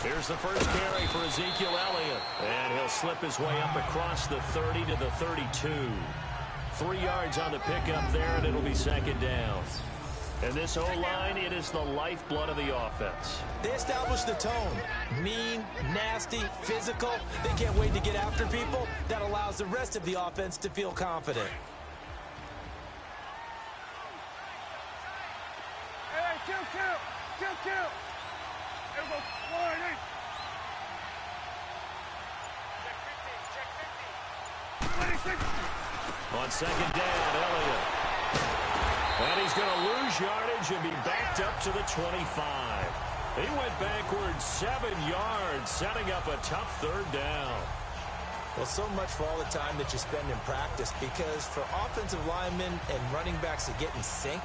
Here's the first carry for Ezekiel Elliott. And he'll slip his way up across the 30 to the 32. 3 yards on the pickup there, and it'll be second down. And this O-line, it is the lifeblood of the offense. They establish the tone. Mean, nasty, physical. They can't wait to get after people. That allows the rest of the offense to feel confident. Hey, kill. It was 1-8. Check 50. On second down, Elliott. And he's going to lose yardage and be backed up to the 25. He went backwards 7 yards, setting up a tough third down. Well, so much for all the time that you spend in practice, because for offensive linemen and running backs to get in sync,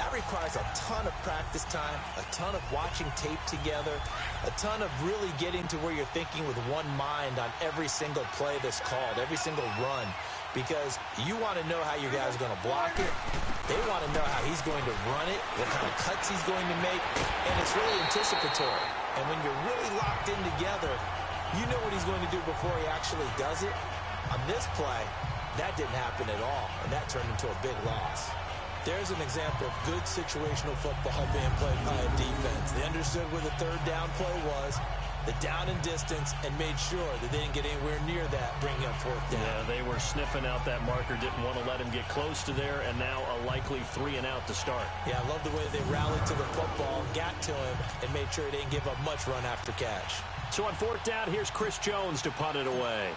that requires a ton of practice time, a ton of watching tape together, a ton of really getting to where you're thinking with one mind on every single play that's called, every single run, because you want to know how your guy's going to block it. They want to know how he's going to run it, what kind of cuts he's going to make, and it's really anticipatory. And when you're really locked in together, you know what he's going to do before he actually does it. On this play, that didn't happen at all, and that turned into a big loss. There's an example of good situational football being played by a defense. They understood where the third down play was, the down and distance, and made sure that they didn't get anywhere near that, bringing up fourth down. Yeah, they were sniffing out that marker, didn't want to let him get close to there, and now a likely 3 and out to start. Yeah, I love the way they rallied to the football, got to him, and made sure they didn't give up much run after catch. So on fourth down, here's Chris Jones to punt it away.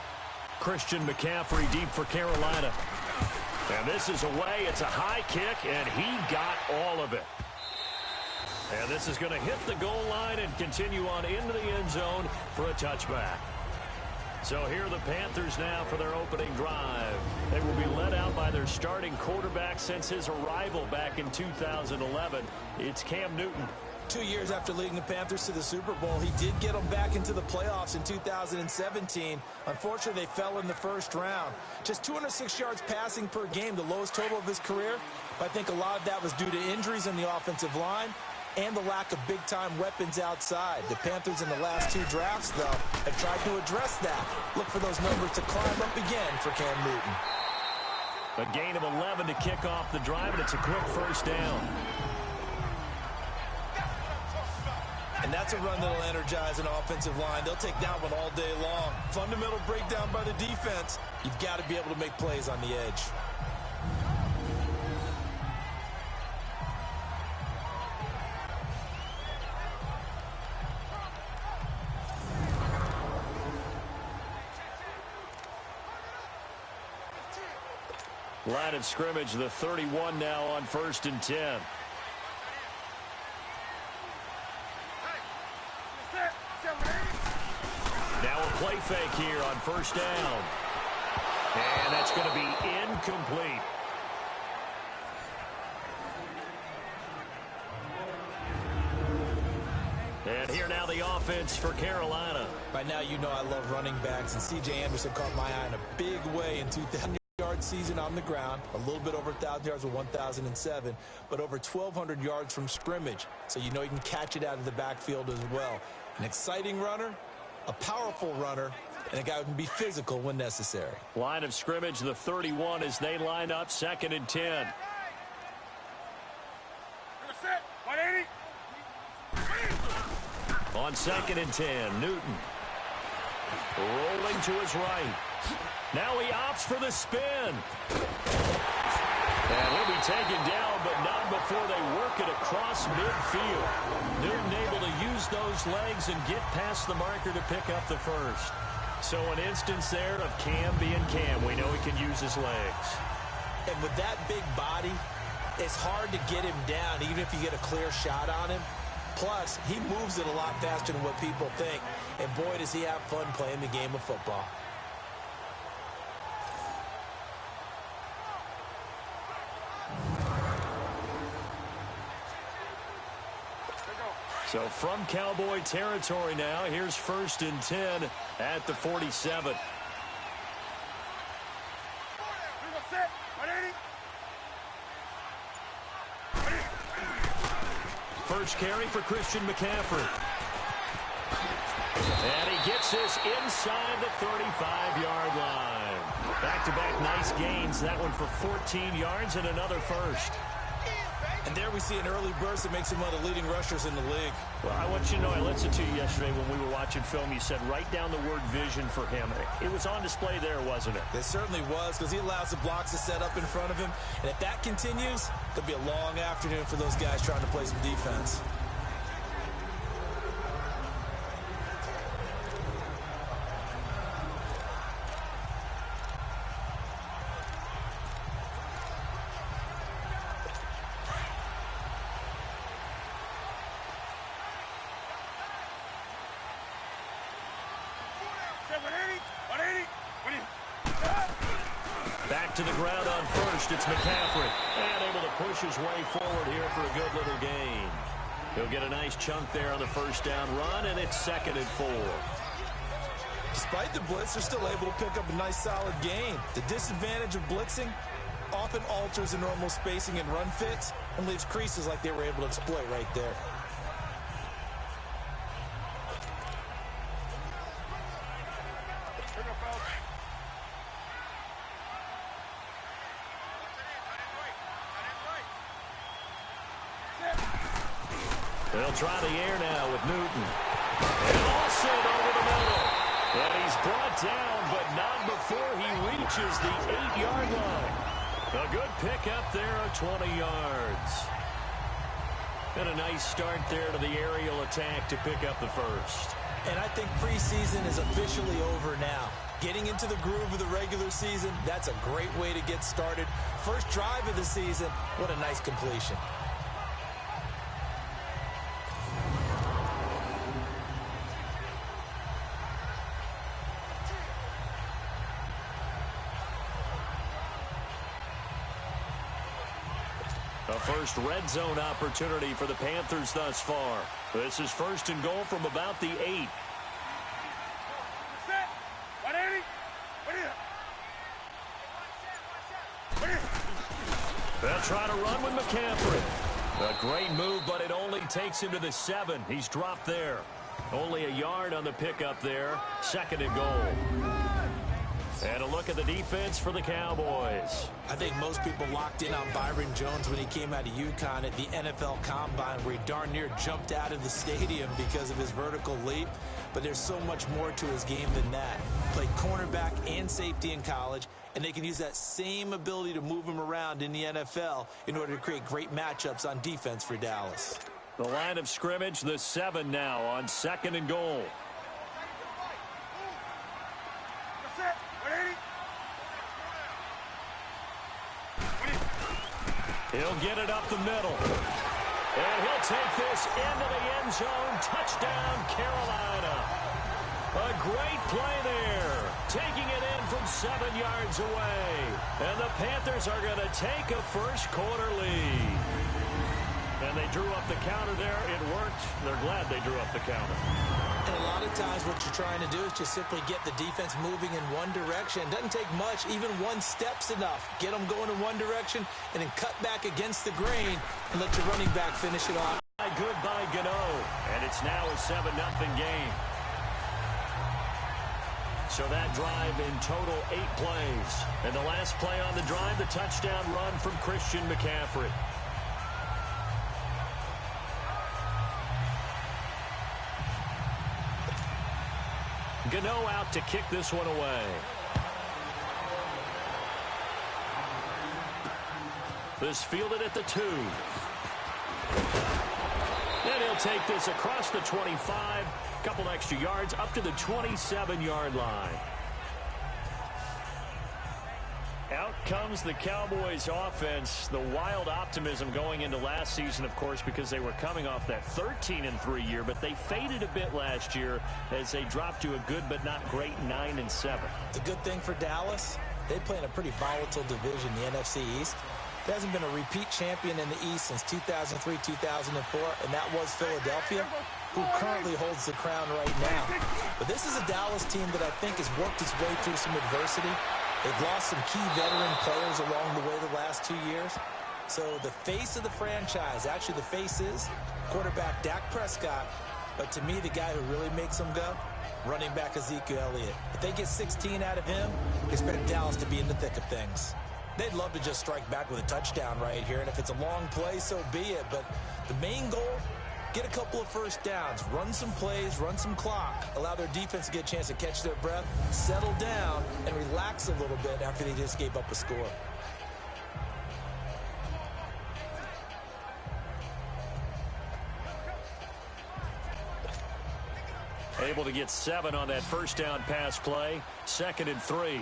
Christian McCaffrey deep for Carolina. And this is away. It's a high kick, and he got all of it. And this is going to hit the goal line and continue on into the end zone for a touchback. So here are the Panthers now for their opening drive. They will be led out by their starting quarterback since his arrival back in 2011. It's Cam Newton. 2 years after leading the Panthers to the Super Bowl, he did get them back into the playoffs in 2017. Unfortunately, they fell in the first round. Just 206 yards passing per game, the lowest total of his career. But I think a lot of that was due to injuries in the offensive line and the lack of big-time weapons outside. The Panthers in the last 2 drafts, though, have tried to address that. Look for those numbers to climb up again for Cam Newton. A gain of 11 to kick off the drive, and it's a quick first down. And that's a run that'll energize an offensive line. They'll take that one all day long. Fundamental breakdown by the defense. You've got to be able to make plays on the edge. Line of scrimmage, the 31 now on 1st and 10. Now a play fake here on first down. And that's going to be incomplete. And here now the offense for Carolina. By now you know I love running backs, and C.J. Anderson caught my eye in a big way in 2000-yard season on the ground. A little bit over 1,000 yards with 1,007, but over 1,200 yards from scrimmage. So you know you can catch it out of the backfield as well. An exciting runner, a powerful runner, and a guy who can be physical when necessary. Line of scrimmage, the 31 as they line up 2nd and 10. On 2nd and 10, Newton rolling to his right. Now he opts for the spin. And he'll be taken down, but not before they work it across midfield. Newton able to use those legs and get past the marker to pick up the first. So an instance there of Cam being Cam. We know he can use his legs. And with that big body, it's hard to get him down, even if you get a clear shot on him. Plus, he moves it a lot faster than what people think. And boy, does he have fun playing the game of football. So from Cowboy territory now, here's 1st and 10 at the 47. First carry for Christian McCaffrey. And he gets this inside the 35-yard line. Back-to-back nice gains. That one for 14 yards and another first. And there we see an early burst that makes him one of the leading rushers in the league. Well, I want you to know, I listened to you yesterday when we were watching film. You said write down the word vision for him. It was on display there, wasn't it? It certainly was, because he allows the blocks to set up in front of him. And if that continues, it'll be a long afternoon for those guys trying to play some defense. Back to the ground on first. It's McCaffrey. And able to push his way forward here for a good little gain. He'll get a nice chunk there on the first down run, and it's 2nd and 4. Despite the blitz, they're still able to pick up a nice solid gain. The disadvantage of blitzing often alters the normal spacing and run fits and leaves creases like they were able to exploit right there. They'll try the air now with Newton. And Olsen over the middle. And he's brought down, but not before he reaches the 8-yard line. A good pickup there of 20 yards. And a nice start there to the aerial attack to pick up the first. And I think preseason is officially over now. Getting into the groove of the regular season, that's a great way to get started. First drive of the season, what a nice completion. A first red zone opportunity for the Panthers thus far. This is 1st and goal from about the 8. They'll try to run with McCaffrey. A great move, but it only takes him to the 7. He's dropped there. Only a yard on the pickup there. 2nd and goal. And a look at the defense for the Cowboys. I think most people locked in on Byron Jones when he came out of UConn at the NFL Combine, where he darn near jumped out of the stadium because of his vertical leap. But there's so much more to his game than that. Played cornerback and safety in college, and they can use that same ability to move him around in the NFL in order to create great matchups on defense for Dallas. The line of scrimmage, the 7 now on 2nd and goal. He'll get it up the middle. And he'll take this into the end zone. Touchdown, Carolina. A great play there. Taking it in from 7 yards away. And the Panthers are going to take a first quarter lead. And they drew up the counter there. It worked. They're glad they drew up the counter. And a lot of times what you're trying to do is just simply get the defense moving in one direction. It doesn't take much. Even one step's enough. Get them going in one direction and then cut back against the grain and let your running back finish it off. Good by Gano. And it's now a 7-0 game. So that drive in total 8 plays. And the last play on the drive, the touchdown run from Christian McCaffrey. Gano out to kick this one away. This fielded at the 2. And he'll take this across the 25. Couple extra yards up to the 27-yard line. Out comes the Cowboys offense. The wild optimism going into last season, of course, because they were coming off that 13-3 year, but they faded a bit last year as they dropped to a good but not great 9-7. The good thing for Dallas, they play in a pretty volatile division, the NFC East. There hasn't been a repeat champion in the East since 2003-2004, and that was Philadelphia, who currently holds the crown right now. But this is a Dallas team that I think has worked its way through some adversity. They've lost some key veteran players along the way the last 2 years. So the face of the franchise, actually the face is quarterback Dak Prescott, But to me, the guy who really makes them go, running back Ezekiel Elliott. If they get 16 out of him, expect Dallas to be in the thick of things. They'd love to just strike back with a touchdown right here, and if it's a long play, so be it. But the main goal, get a couple of first downs, run some plays, run some clock, allow their defense to get a chance to catch their breath, settle down, and relax a little bit after they just gave up a score. Able to get 7 on that first down pass play. 2nd and 3.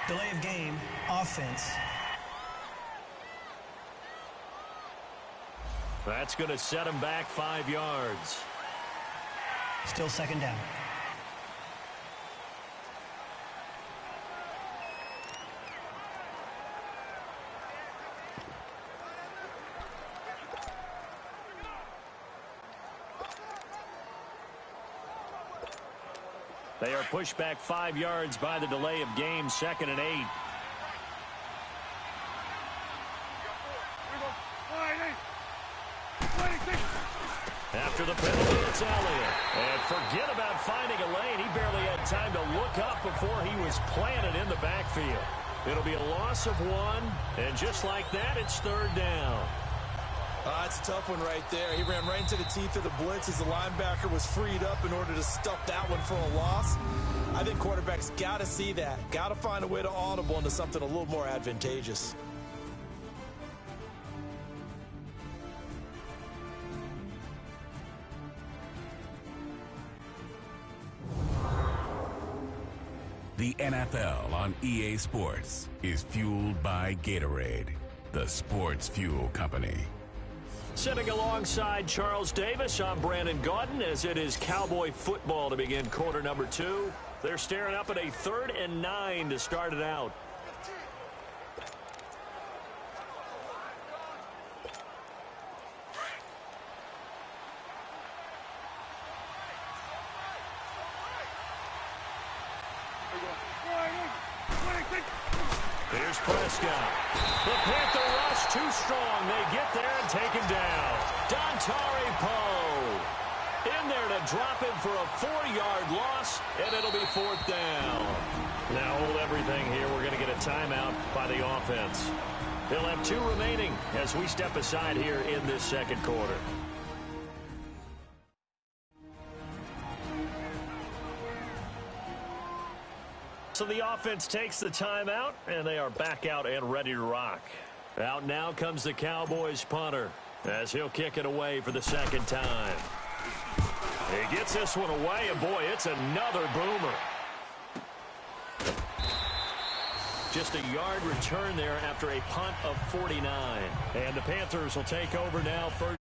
Delay of game, offense. That's going to set him back 5 yards. Still 2nd down. They are pushed back 5 yards by the delay of game. 2nd and 8. After the penalty, it's Elliott. And forget about finding a lane. He barely had time to look up before he was planted in the backfield. It'll be a loss of 1, and just like that, it's 3rd down. It's a tough one right there. He ran right into the teeth of the blitz as the linebacker was freed up in order to stuff that one for a loss. I think quarterbacks got to see that. Got to find a way to audible into something a little more advantageous. The NFL on EA Sports is fueled by Gatorade, the sports fuel company. Sitting alongside Charles Davis, I'm Brandon Gaudin as it is Cowboy football to begin quarter number 2. They're staring up at a 3rd and 9 to start it out. Here's Prescott. The Panther rush too strong. They get there and take him down. Dontari Poe in there to drop him for a 4-yard loss, and it'll be 4th down. Now hold everything here. We're going to get a timeout by the offense. They'll have 2 remaining as we step aside here in this second quarter. So the offense takes the timeout, and they are back out and ready to rock. Out now comes the Cowboys punter as he'll kick it away for the 2nd time. He gets this one away, and boy, it's another boomer. Just a yard return there after a punt of 49. And the Panthers will take over now first.